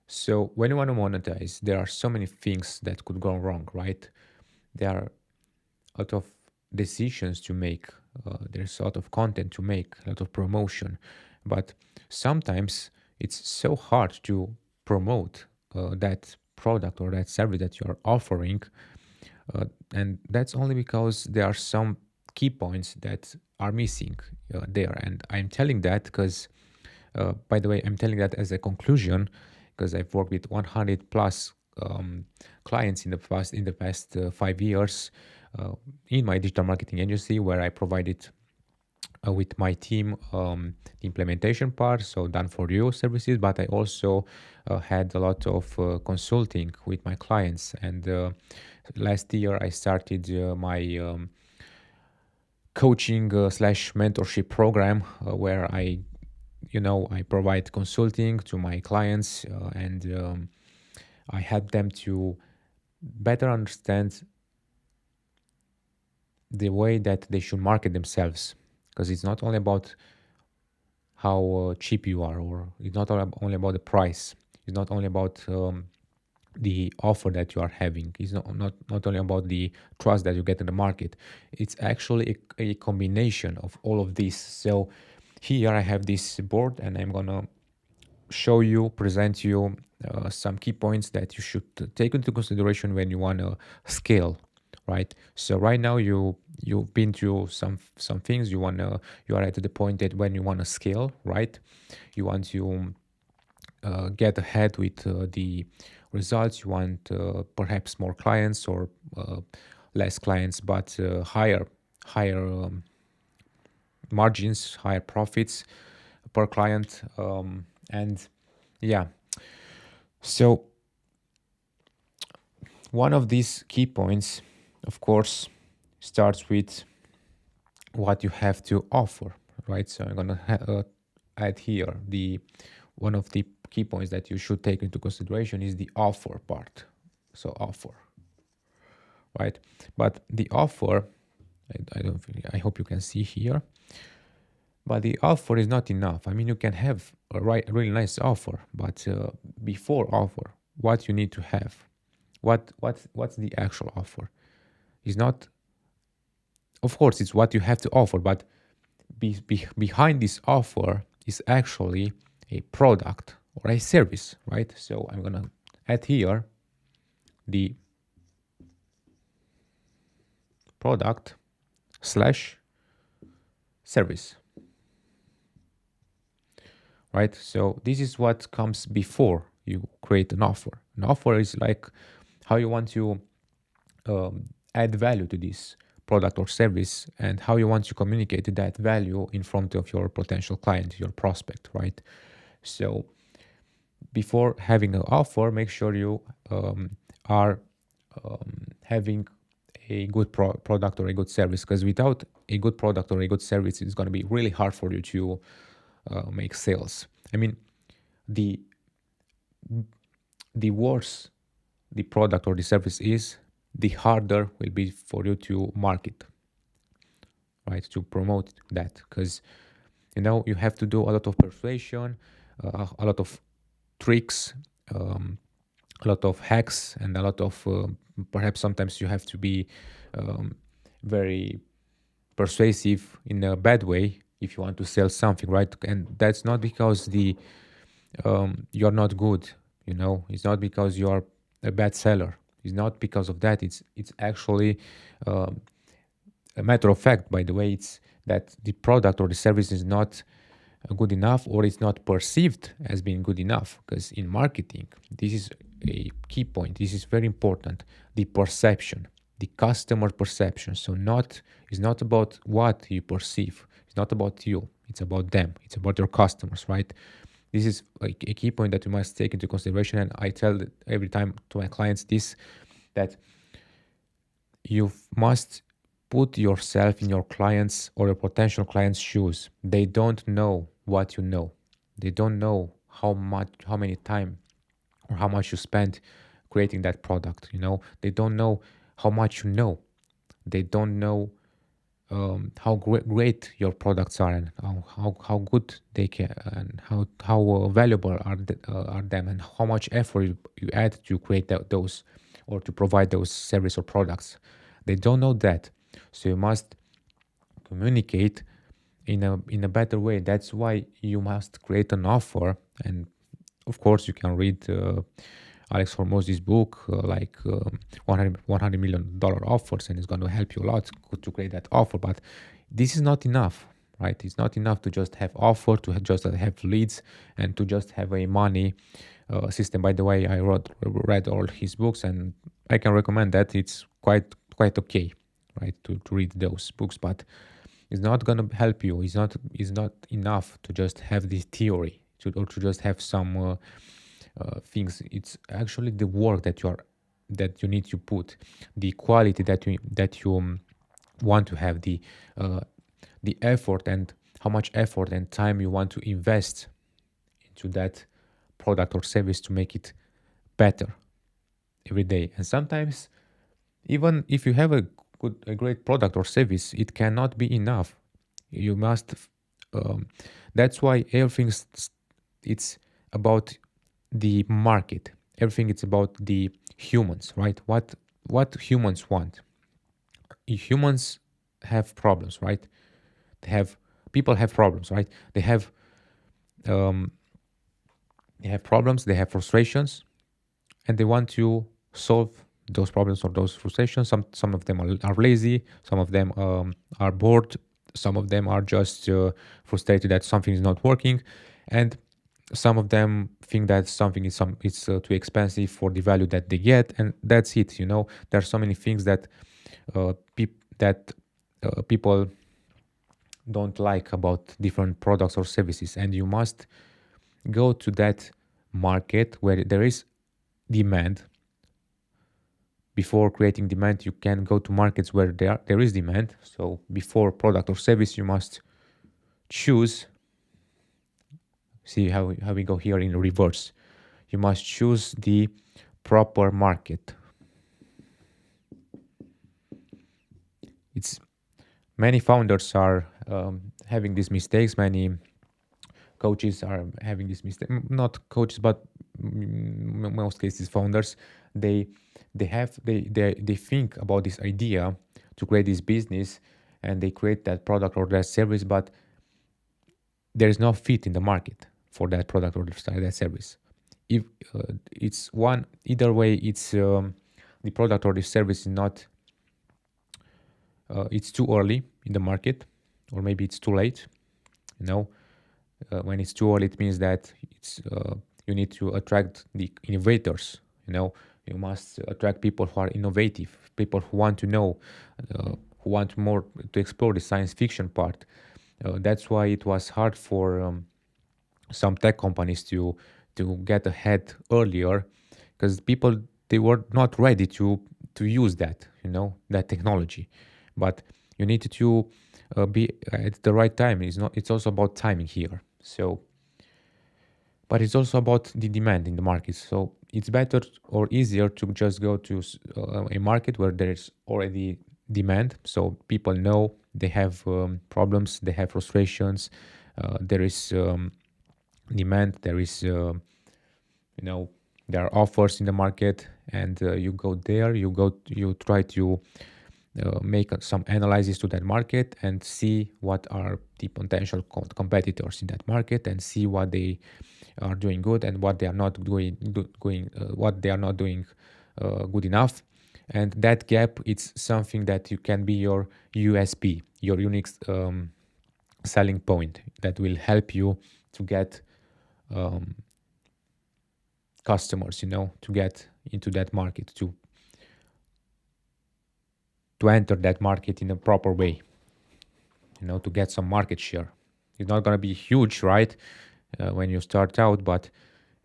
So when you want to monetize, there are so many things that could go wrong, right? There are a lot of decisions to make. There's a lot of content to make, a lot of promotion, but sometimes it's so hard to promote that product or that service that you are offering, and that's only because there are some key points that are missing there. And I'm telling that because, by the way, I'm telling that as a conclusion because I've worked with 100 plus clients in the past 5 years uh, in my digital marketing agency, where I provided with my team the implementation part, so done for you services, but I also had a lot of consulting with my clients. And last year I started my coaching slash mentorship program, where I provide consulting to my clients, and I help them to better understand the way that they should market themselves, because it's not only about how cheap you are, or it's not only about the price. It's not only about the offer that you are having. It's not only about the trust that you get in the market. It's actually a combination of all of this. So here I have this board, and I'm gonna present you some key points that you should take into consideration when you want to scale, right? So right now you've been through some things. You are at the point that when you want to scale, right? You want to get ahead with the results. You want perhaps more clients, or less clients, but higher margins, higher profits per client, and yeah. So one of these key points, of course, starts with what you have to offer, right? So I'm gonna add here the one of the key points that you should take into consideration is the offer part. So offer, right? But the offer, I don't think, I hope you can see here. But the offer is not enough. I mean, you can have a really nice offer, but before offer, what you need to have, what's the actual offer? Is not, of course, it's what you have to offer, but behind this offer is actually a product or a service, right? So I'm gonna add here the product slash service, right? So this is what comes before you create an offer. An offer is like how you want to add value to this product or service, and how you want to communicate that value in front of your potential client, your prospect, right? So before having an offer, make sure you are having a good product or a good service, because without a good product or a good service, it's going to be really hard for you to make sales. I mean, the the worse the product or the service is, the harder will be for you to market, right? To promote that, because you have to do a lot of persuasion, a lot of tricks, a lot of hacks, and a lot of perhaps sometimes you have to be very persuasive in a bad way if you want to sell something, right? And that's not because you're not good. It's not because you're a bad seller. It's not because of that. It's actually um, a matter of fact, by the way. It's that the product or the service is not good enough, or it's not perceived as being good enough, because in marketing this is a key point. This is very important. The perception, the customer perception. So it's not about what you perceive. It's not about you. It's about them. It's about your customers, right? This is a key point that you must take into consideration. And I tell every time to my clients this, that you must put yourself in your clients or your potential clients' shoes. They don't know what you know. They don't know how many time or how much you spent creating that product. They don't know how much you know. They don't know great your products are, and how good they can, and how valuable are them, and how much effort you add to create those, or to provide those service or products. They don't know that, so you must communicate in a better way. That's why you must create an offer. And of course, you can read Alex Hormozzi's book, like 100 million dollar offers, and it's going to help you a lot to create that offer. But this is not enough, right? It's not enough to just have offer, to just have leads, and to just have a money system. By the way, I read all his books, and I can recommend that. It's quite okay, right, to read those books. But it's not going to help you. It's not enough to just have this theory, or to just have some things. It's actually the work that you need to put, the quality that you want to have, the effort, and how much effort and time you want to invest into that product or service to make it better every day. And sometimes, even if you have a great product or service, it cannot be enough. You must. Um, that's why it's about the market. Everything it's about the humans, right? What humans want. Humans have problems, right? They have People have problems, right? Um, they have problems. They have frustrations, and they want to solve those problems or those frustrations. Some of them are lazy. Some of them are bored. Some of them are just frustrated that something is not working, and some of them think that something is too expensive for the value that they get, and that's it. There are so many things that people don't like about different products or services, and you must go to that market where there is demand. Before creating demand, you can go to markets where there is demand. So before product or service, you must choose. See how we go here in reverse. You must choose the proper market. It's Many founders are having these mistakes. Many coaches are having this mistake. Not coaches, but most cases founders. They think about this idea to create this business, and they create that product or that service, but there is no fit in the market for that product or that service. If it's one either way, it's the product or the service is not. It's too early in the market, or maybe it's too late. You know, when it's too early, it means that you need to attract the innovators. You must attract people who are innovative, people who want to know, who want more to explore the science fiction part. That's why it was hard for some tech companies to get ahead earlier, because people, they were not ready to use that technology. But you need to be at the right time. It's also about timing here. So, but it's also about the demand in the market. So it's better or easier to just go to a market where there's already demand. So people know they have problems, they have frustrations, there is demand, you know there are offers in the market, and you go there, you try to make some analysis to that market, and see what are the potential competitors in that market, and see what they are doing good and what they are not doing good enough. And that gap, it's something that you can be your USP, your unique selling point, that will help you to get customers, to get into that market, to enter that market in a proper way, to get some market share. It's not going to be huge, right, when you start out, but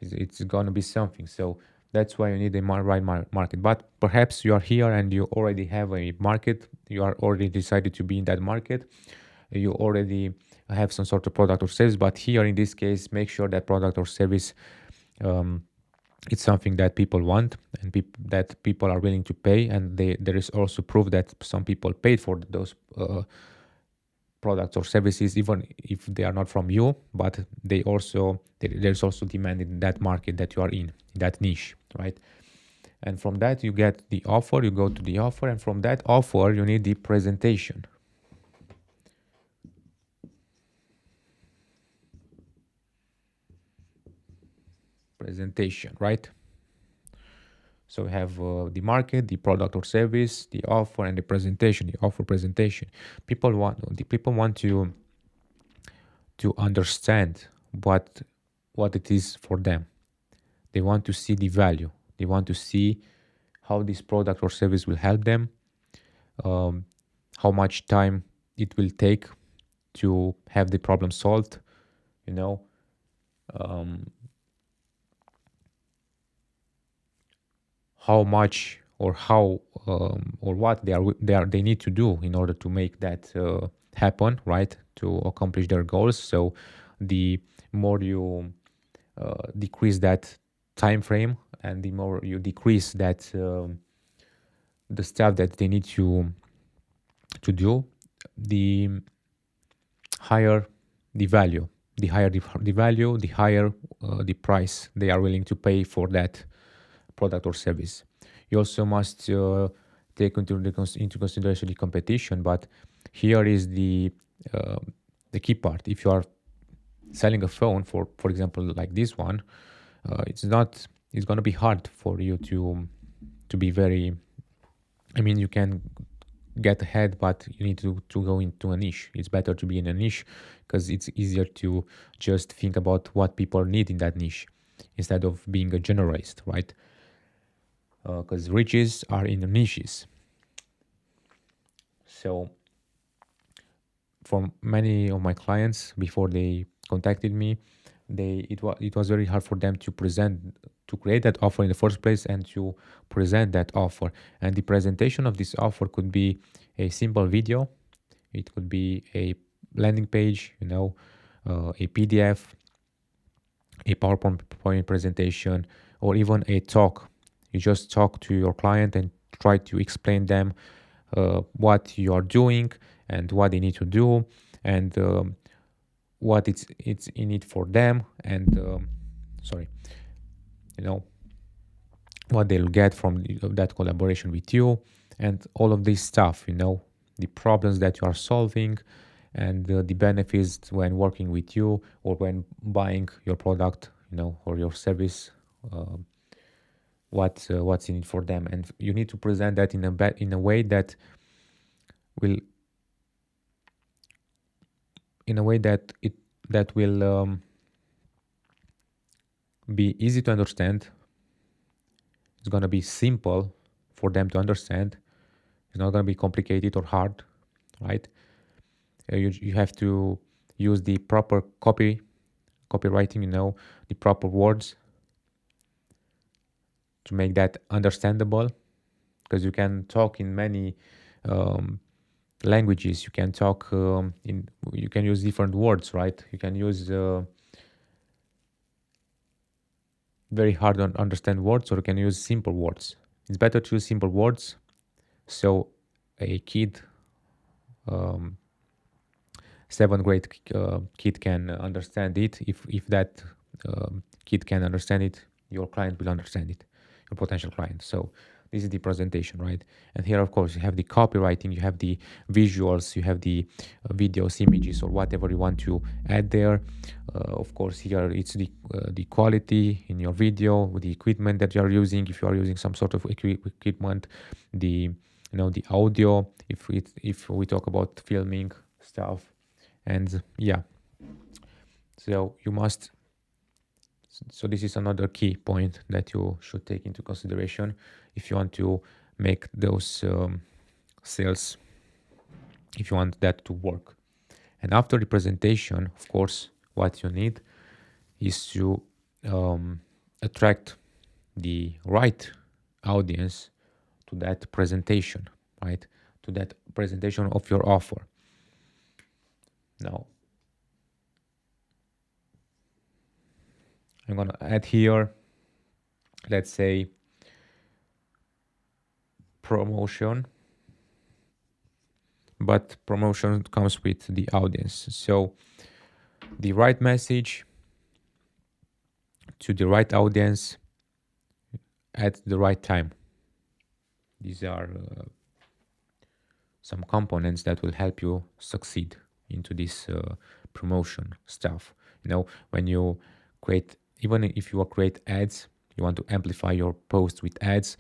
it's going to be something. So that's why you need a right market. But perhaps you are here and you already have a market, you are already decided to be in that market, you already have some sort of product or service. But here in this case, make sure that product or service it's something that people want and that people are willing to pay, and there is also proof that some people paid for those products or services even if they are not from you, but there's also demand in that market that you are in that niche, right? And from that you get the offer, you go to the offer, and from that offer you need the presentation, right? So we have the market, the product or service, the offer, and the presentation. The offer presentation. People want to understand what it is for them. They want to see the value. They want to see how this product or service will help them, um, how much time it will take to have the problem solved. You know, um, how much or how or what they need to do in order to make that happen, right? To accomplish their goals. So the more you decrease that time frame, and the more you decrease that the stuff that they need to do, the higher the value, the value, the higher the price they are willing to pay for that product or service. You also must take into consideration the competition, but here is uh, the key part. If you are selling a phone, for example, like this one, it's going to be hard for you to be very, I mean, you can get ahead, but you need to go into a niche. It's better to be in a niche because it's easier to just think about what people need in that niche instead of being a generalist, right? Because riches are in the niches. So for many of my clients, before they contacted me, it was very hard for them to create that offer in the first place and to present that offer. And the presentation of this offer could be a simple video, it could be a landing page, a PDF, a PowerPoint presentation, or even a talk. You just talk to your client and try to explain them what you are doing and what they need to do, and what it's in it for them, and sorry, you know what they'll get from that collaboration with you, and all of this stuff. The problems that you are solving, and the benefits when working with you or when buying your product, or your service. What's in it for them, and you need to present that in a way that will in a way that it that will be easy to understand. It's going to be simple for them to understand. It's not going to be complicated or hard, right? You have to use the proper copywriting, the proper words to make that understandable, because you can talk in many um, languages. You can talk you can use different words, right? You can use very hard to understand words, or you can use simple words. It's better to use simple words, so a kid, um, seventh grade kid can understand it. If that kid can understand it, your client will understand it, your potential client. So this is the presentation, right? And here, of course, you have the copywriting, you have the visuals, you have the videos, images, or whatever you want to add there. Of course, here it's the quality in your video, with the equipment that you are using. If you are using some sort of equipment, the the audio. If we talk about filming stuff, and yeah, so you must. So this is another key point that you should take into consideration if you want to make those sales, if you want that to work. And after the presentation, of course, what you need is to attract the right audience to that presentation, right? To that presentation of your offer. Now, I'm gonna add here let's say, promotion, but promotion comes with the audience. So the right message to the right audience at the right time. These are some components that will help you succeed into this promotion stuff. When you create, even if you create ads, you want to amplify your post with ads,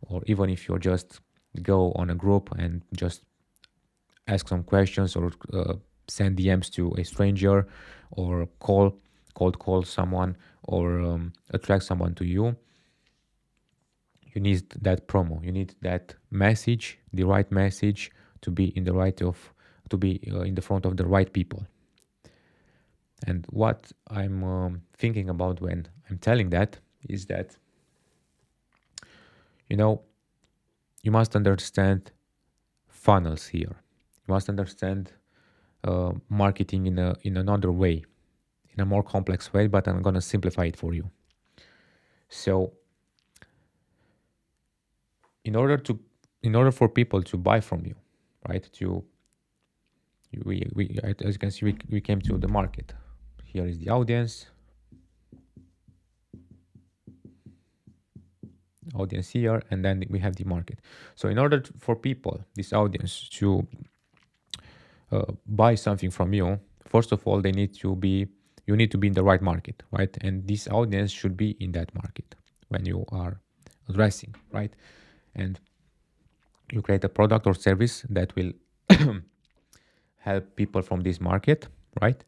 or even if you just go on a group and just ask some questions, or send DMs to a stranger, or cold call someone, or attract someone to you. You need that promo. You need that message, the right message, to be in the right of to be in the front of the right people. And what I'm thinking about when I'm telling that is that, you know you must understand funnels here. You must understand marketing in another way, in a more complex way, but I'm gonna simplify it for you. So in order to in order for people to buy from you, right? As you can see, we came to the market. Here is the audience here, and then we have the market. So in order for people, this audience, to buy something from you, first of all, you need to be in the right market, right? And this audience should be in that market when you are addressing, right? And you create a product or service that will help people from this market, right?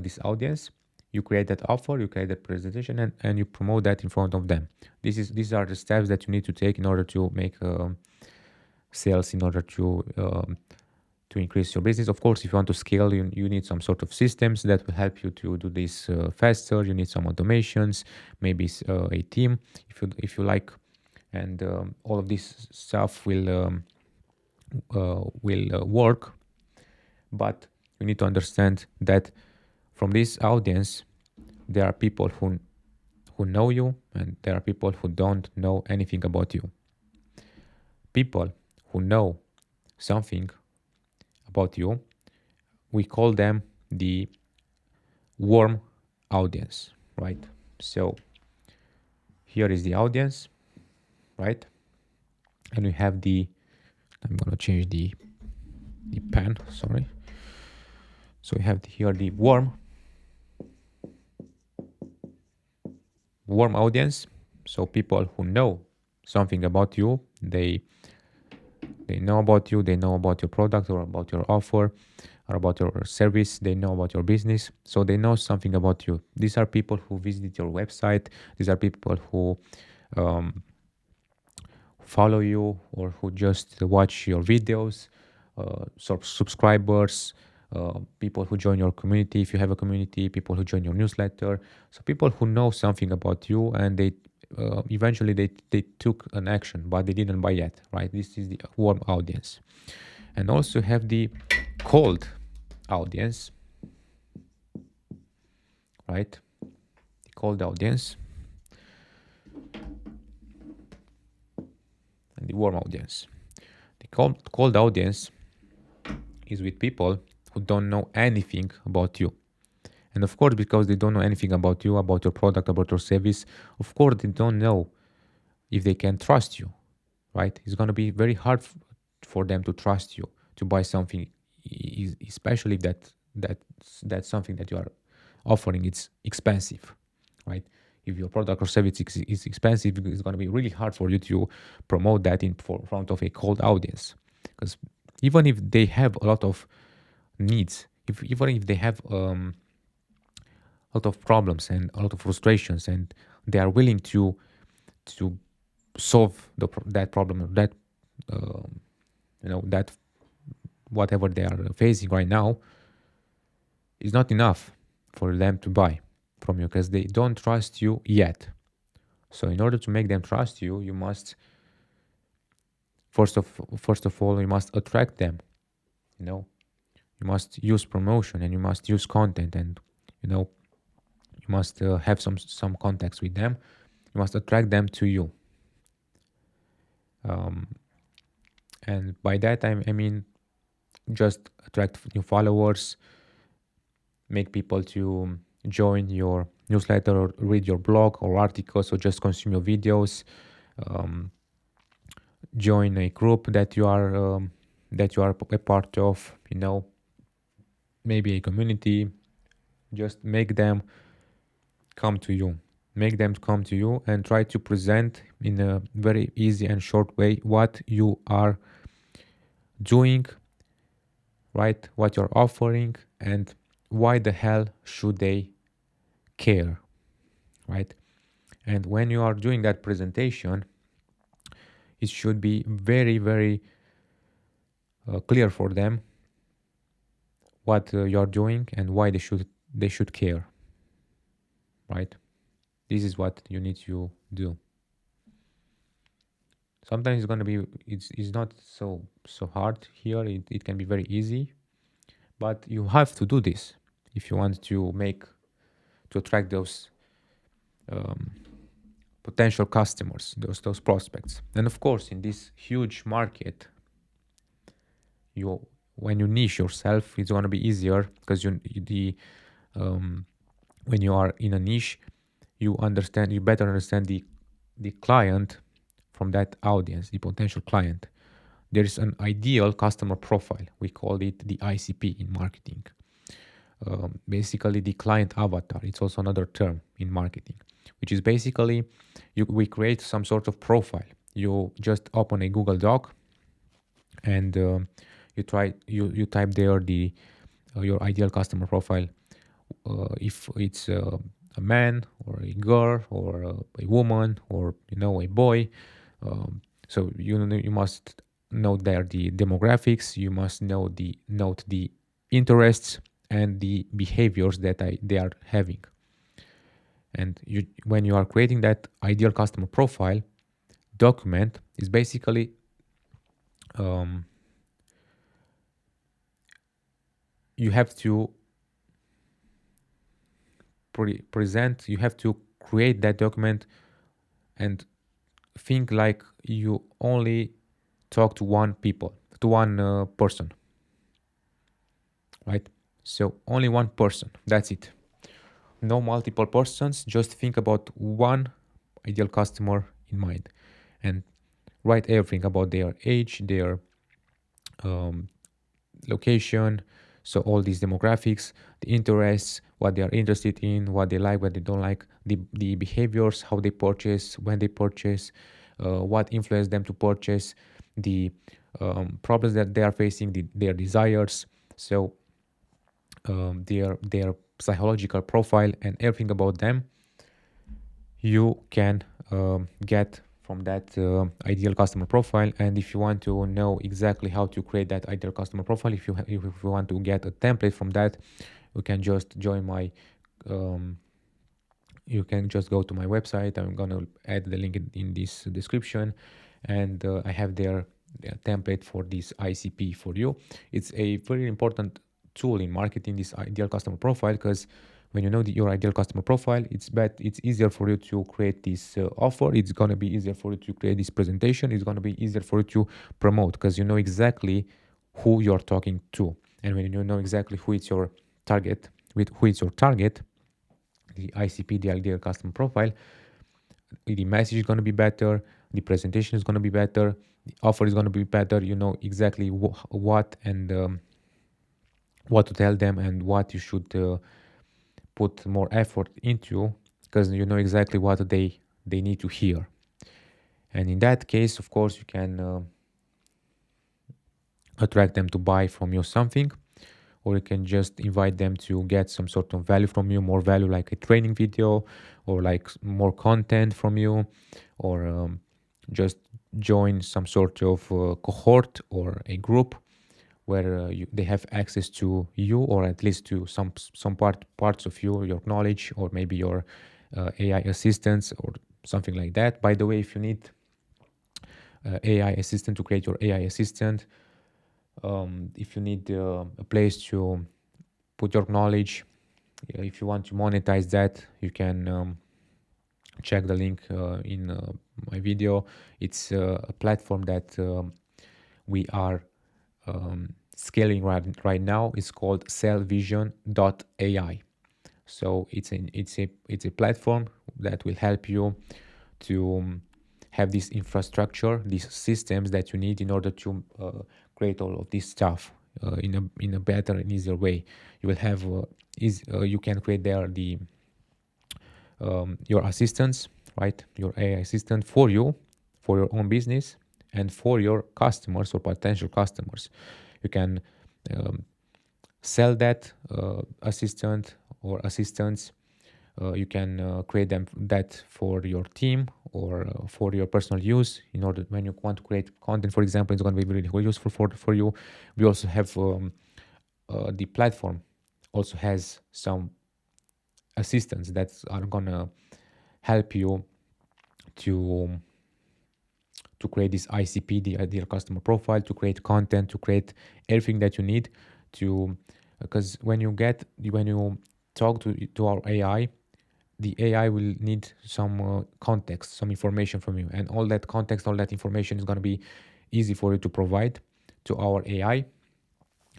This audience. You create that offer, you create that presentation, and you promote that in front of them. These are the steps that you need to take in order to make sales, in order to increase your business. Of course, if you want to scale, you need some sort of systems that will help you to do this faster. You need some automations, maybe a team, if you like, and all of this stuff will work. But you need to understand that from this audience, there are people who know you, and there are people who don't know anything about you. People who know something about you, we call them the warm audience, right? So here is the audience, right? And we have I'm gonna change the pen, sorry. So we have here the warm audience. So people who know something about you, they know about you, they know about your product or about your offer or about your service, they know about your business, so they know something about you. These are people who visit your website, these are people who follow you, or who just watch your videos, subscribers, people who join your community, if you have a community, people who join your newsletter. So people who know something about you, and they eventually they took an action, but they didn't buy yet, right? This is the warm audience. And also have the cold audience, right? The cold audience and the warm audience. The cold audience is with people who don't know anything about you. And of course, because they don't know anything about you, about your product, about your service, of course, they don't know if they can trust you, right? It's going to be very hard for them to trust you to buy something, especially that's something that you are offering. It's expensive, right? If your product or service is expensive, it's going to be really hard for you to promote that in front of a cold audience, because even if they have a lot of needs, even if they have a lot of problems and a lot of frustrations, and they are willing to solve that problem, or that that whatever they are facing right now, is not enough for them to buy from you, because they don't trust you yet. So in order to make them trust you, you must first of all, you must attract them. You must use promotion, and you must use content, and you must have some contacts with them, You must attract them to you. um, and by that I mean just attract new followers, make people to join your newsletter or read your blog or articles or just consume your videos, um, join a group that you are a part of, maybe a community. Just come to you make them come to you and try to present in a very easy and short way what you are doing, right? What you're offering, and why the hell should they care, right? And when you are doing that presentation, it should be very, very clear for them what you're doing and why they should care, right? This is what you need to do. Sometimes it's going to be it's not so hard here. It can be very easy, but you have to do this if you want to attract those um, potential customers, those prospects. And of course, in this huge market, you when you niche yourself, it's going to be easier because the um, when you are in a niche, you better understand the client from that audience, the potential client. There is an ideal customer profile. We call it the ICP in marketing. Basically, the client avatar. It's also another term in marketing, which is basically we create some sort of profile. You just open a Google Doc and you type there the your ideal customer profile. If it's a man or a girl or a woman or a boy, so you must note there the demographics. You must note the interests and the behaviors that they are having. And when you are creating that ideal customer profile document, is basically um, you have to present. You have to create that document and think like you only talk to one person, right? So only one person, that's it. No multiple persons, just think about one ideal customer in mind and write everything about their age, their um, location, so all these demographics, the interests, what they are interested in, what they like, what they don't like, the behaviors, how they purchase, when they purchase, what influenced them to purchase, the problems that they are facing, their desires, so their psychological profile and everything about them you can get from that ideal customer profile. And if you want to know exactly how to create that ideal customer profile, if you want to get a template from that, you can just join my um, you can just go to my website. I'm gonna add the link in this description, and I have there a template for this ICP for you. It's a very important tool in marketing, this ideal customer profile, because when you know your ideal customer profile, it's easier for you to create this offer. It's gonna be easier for you to create this presentation. It's gonna be easier for you to promote because you know exactly who you're talking to, and when you know exactly who is your target, the ICP, the ideal customer profile, the message is going to be better, the presentation is going to be better, the offer is going to be better. You know exactly what and what to tell them and what you should put more effort into because you know exactly what they need to hear. And in that case, of course, you can attract them to buy from you something, or you can just invite them to get some sort of value from you, more value like a training video or like more content from you, or just join some sort of cohort or a group where they have access to you, or at least to some parts of you, your knowledge, or maybe your AI assistants or something like that. By the way, if you need AI assistant to create your AI assistant, if you need a place to put your knowledge, if you want to monetize that, you can check the link in my video. It's a platform that we are scaling right now. It's called cellvision.ai. So it's a platform that will help you to have this infrastructure, these systems that you need in order to create all of this stuff in a better and easier way. You will have you can create there the your assistants, right? Your AI assistant for you, for your own business, and for your customers or potential customers. You can sell that assistant or assistants. You can create them that for your team or for your personal use. In order when you want to create content, for example, it's going to be really useful for you. We also have the platform also has some assistants that are gonna help you to create this ICP, the ideal customer profile, to create content, to create everything that you need to, because when you talk to our AI, the AI will need some context, some information from you, and all that context, all that information is going to be easy for you to provide to our AI,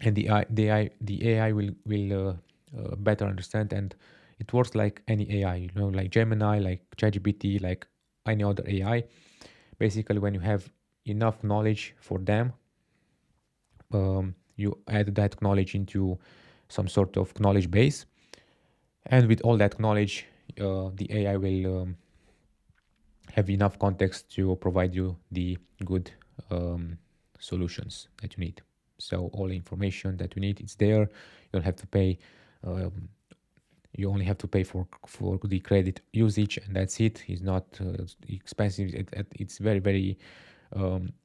and the AI will better understand, and it works like any AI, like Gemini, like ChatGPT, like any other AI. Basically, when you have enough knowledge for them, you add that knowledge into some sort of knowledge base, and with all that knowledge, the AI will have enough context to provide you the good solutions that you need. So all the information that you need, it's there. You don't have to pay. Um, you only have to pay for the credit usage, and that's it. It's not expensive. It's very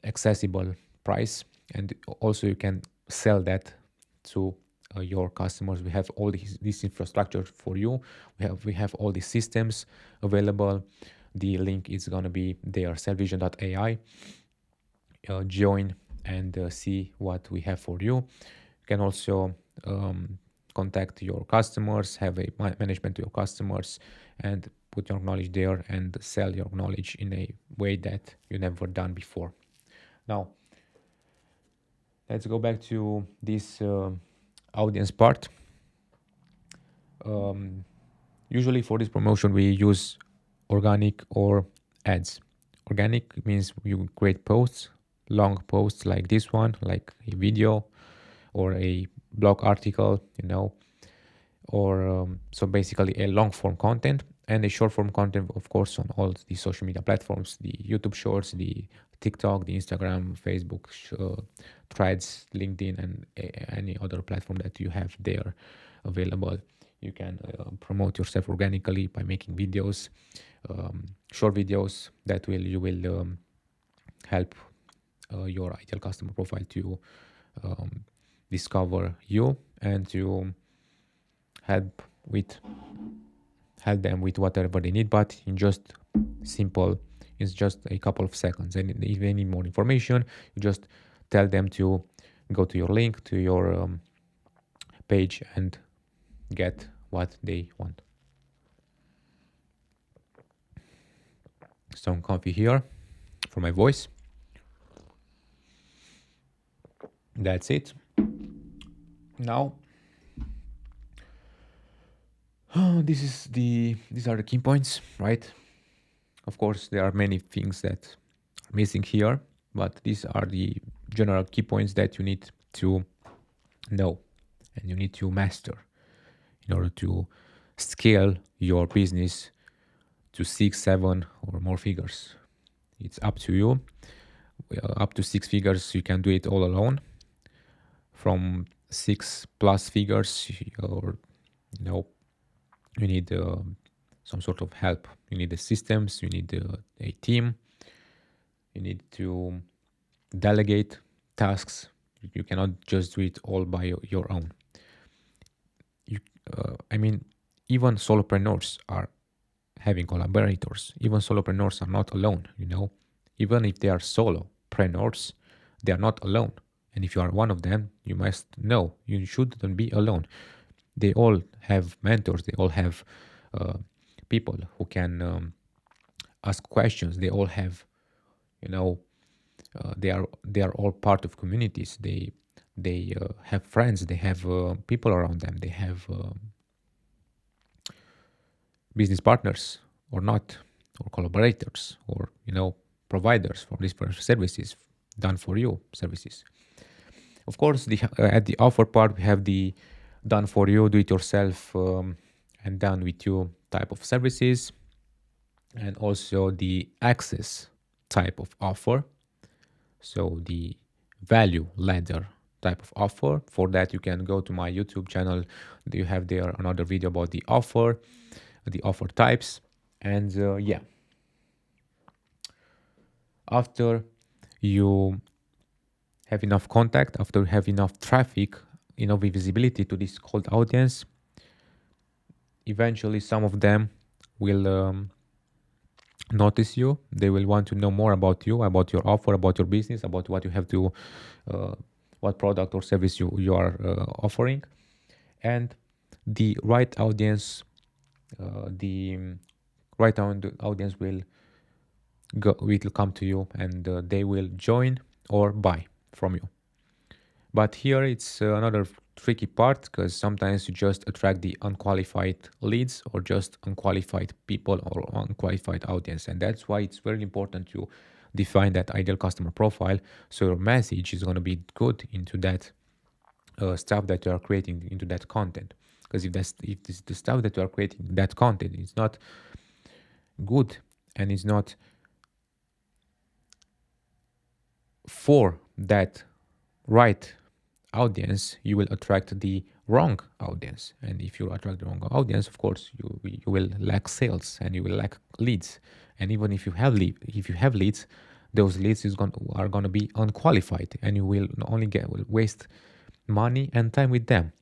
accessible price, and also you can sell that to your customers. We have all this infrastructure for you. We have all the systems available. The link is going to be there, cellvision.ai. Join and see what we have for you. You can also contact your customers, have a management to your customers, and put your knowledge there and sell your knowledge in a way that you never done before. Now, let's go back to this audience part. Usually for this promotion, we use organic or ads. Organic means you create posts, long posts like this one, like a video or a blog article, or so basically a long form content, and a short form content, of course, on all the social media platforms, the YouTube Shorts, the TikTok, the Instagram, Facebook, Threads, LinkedIn, and any other platform that you have there available. You can promote yourself organically by making videos, short videos that you will help your ideal customer profile to discover you and to help them with whatever they need, but in just simple, it's just a couple of seconds. And if they need more information, you just tell them to go to your link to your page and get what they want. Some coffee here for my voice. That's it. Now, these are the key points, right? Of course, there are many things that are missing here, but these are the general key points that you need to know and you need to master in order to scale your business to 6, 7, or more figures. It's up to you. Up to 6 figures, you can do it all alone. From 6+ figures, or you need some sort of help. You need the systems, you need a team, you need to delegate tasks. You cannot just do it all by your own. Even solopreneurs are having collaborators. Even solopreneurs are not alone, Even if they are solopreneurs, they are not alone. And if you are one of them, you must know you shouldn't be alone. They all have mentors. They all have people who can ask questions. They all have, you know, they are all part of communities. They have friends. They have people around them. They have business partners or not, or collaborators, or providers for these services, done for you services. Of course, at the offer part, we have the done for you, do it yourself, and done with you type of services, and also the access type of offer. So the value ladder type of offer. For that, you can go to my YouTube channel. You have there another video about the offer types, and yeah. After you have enough contact, after you have enough traffic, enough visibility to this cold audience, eventually some of them will notice you. They will want to know more about you, about your offer, about your business, about what you have to, what product or service you are offering. And the right audience, the right audience will come to you, and they will join or buy from you. But here it's another tricky part, because sometimes you just attract the unqualified leads, or just unqualified people, or unqualified audience. And that's why it's very important to define that ideal customer profile, so your message is going to be good into that stuff that you are creating, into that content. Because if the stuff that you are creating, that content is not good, and is not for that right audience, you will attract the wrong audience. And if you attract the wrong audience, of course you will lack sales, and you will lack leads. And even if you have leads, those leads are going to be unqualified, and you will only waste money and time with them.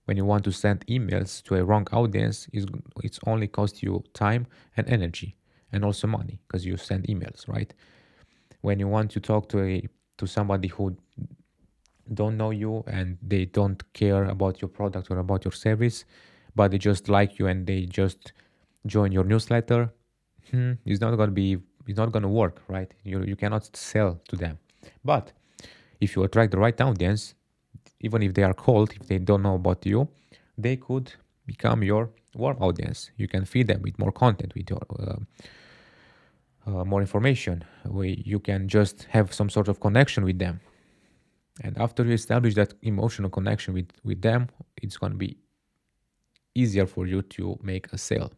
When you want to send emails to a wrong audience, it's only cost you time and energy, and also money, because you send emails, right? When you want to talk to somebody who don't know you, and they don't care about your product or about your service, but they just like you, and they just join your newsletter, it's not going to work, right? You cannot sell to them. But if you attract the right audience, even if they are cold, if they don't know about you, they could become your warm audience. You can feed them with more content, with your more information, where you can just have some sort of connection with them. And after you establish that emotional connection with them, it's going to be easier for you to make a sale.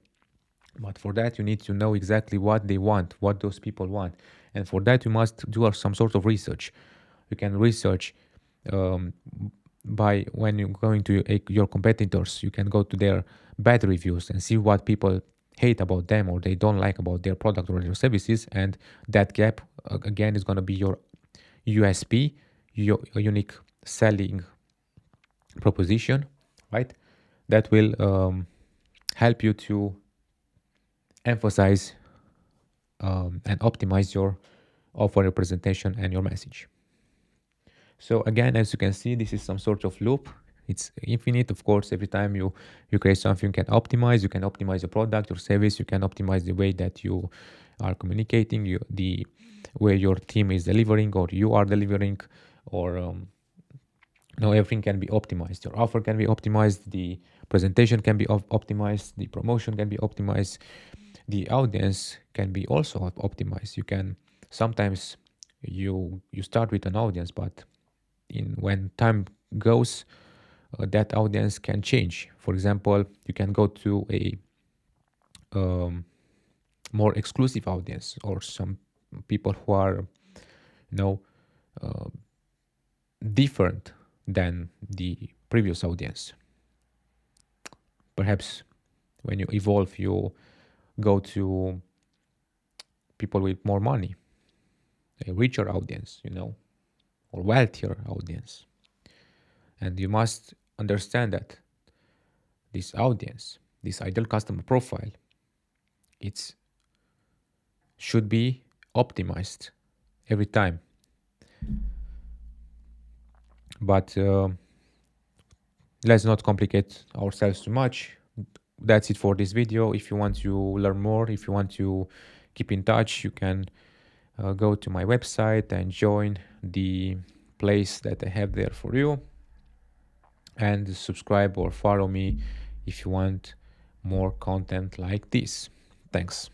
But for that, you need to know exactly what they want, what those people want. And for that, you must do some sort of research. You can research by when you're going to your competitors, you can go to their bad reviews and see what people hate about them, or they don't like about their product or their services. And that gap, again, is going to be your USP, your unique selling proposition, right? That will help you to emphasize and optimize your offer representation and your message. So again, as you can see, this is some sort of loop. It's infinite, of course. Every time you create something, you can optimize. You can optimize your product, your service. You can optimize the way that you are communicating, the way your team is delivering, or you are delivering, or everything can be optimized. Your offer can be optimized. The presentation can be optimized. The promotion can be optimized. The audience can be also optimized. You can sometimes you start with an audience, but when time goes, that audience can change. For example, you can go to a more exclusive audience, or some people who are different than the previous audience. Perhaps when you evolve, you go to people with more money, a richer audience, or wealthier audience. And you must understand that this audience, this ideal customer profile, it should be optimized every time. But let's not complicate ourselves too much. That's it for this video. If you want to learn more, if you want to keep in touch, you can go to my website and join the place that I have there for you, and subscribe or follow me if you want more content like this. Thanks.